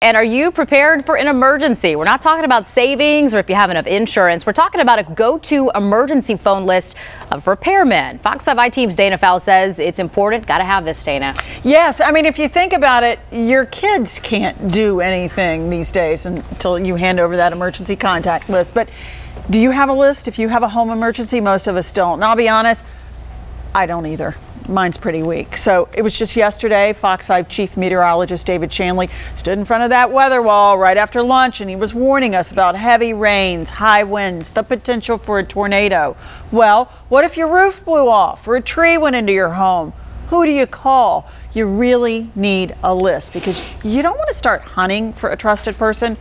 And are you prepared for an emergency? We're not talking about savings or if you have enough insurance. We're talking about a go-to emergency phone list of repairmen. Fox 5 team's Dana Fowle says it's important. Got to have this, Dana. Yes, I mean, if you think about it, your kids can't do anything these days until you hand over that emergency contact list. But do you have a list? If you have a home emergency, most of us don't. And I'll be honest, I don't either. Mine's pretty weak. So it was just yesterday, Fox 5 Chief Meteorologist David Shanley stood in front of that weather wall right after lunch, and he was warning us about heavy rains, high winds, the potential for a tornado. Well, what if your roof blew off or a tree went into your home? Who do you call? You really need a list because you don't want to start hunting for a trusted person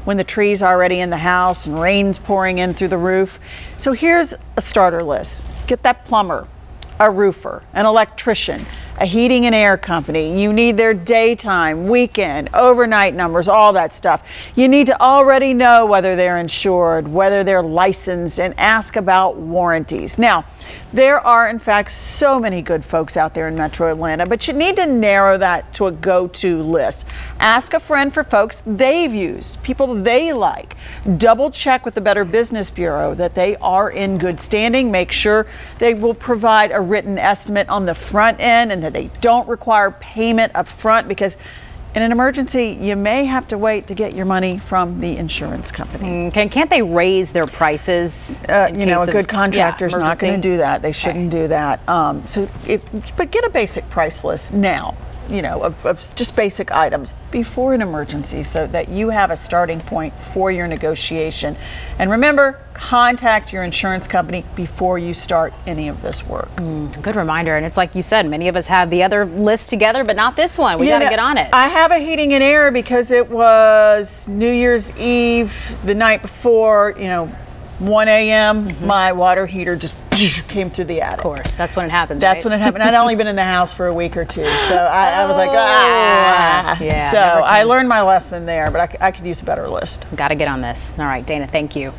when the tree's already in the house and rain's pouring in through the roof. So here's a starter list. Get that plumber, a roofer, an electrician, a heating and air company. You need their daytime, weekend, overnight numbers, all that stuff. You need to already know whether they're insured, whether they're licensed, and ask about warranties. Now, there are, in fact, so many good folks out there in Metro Atlanta, but you need to narrow that to a go-to list. Ask a friend for folks they've used, people they like. Double check with the Better Business Bureau that they are in good standing. Make sure they will provide a written estimate on the front end and that they don't require payment up front, because in an emergency, you may have to wait to get your money from the insurance company. Can't they raise their prices? A good contractor's not going to do that. They shouldn't do that. But get a basic price list now, of just basic items before an emergency so that you have a starting point for your negotiation. And remember, contact your insurance company before you start any of this work. Good reminder. And it's like you said, many of us have the other list together, but not this one. We got to get on it. I have a heating and air because it was New Year's Eve the night before, 1 a.m. My water heater just came through the attic. Of course, that's when it happens. That's when it happened. I'd only been in the house for a week or two, so I was like, Yeah, so I learned my lesson there, but I could use a better list. Got to get on this. All right, Dana, thank you.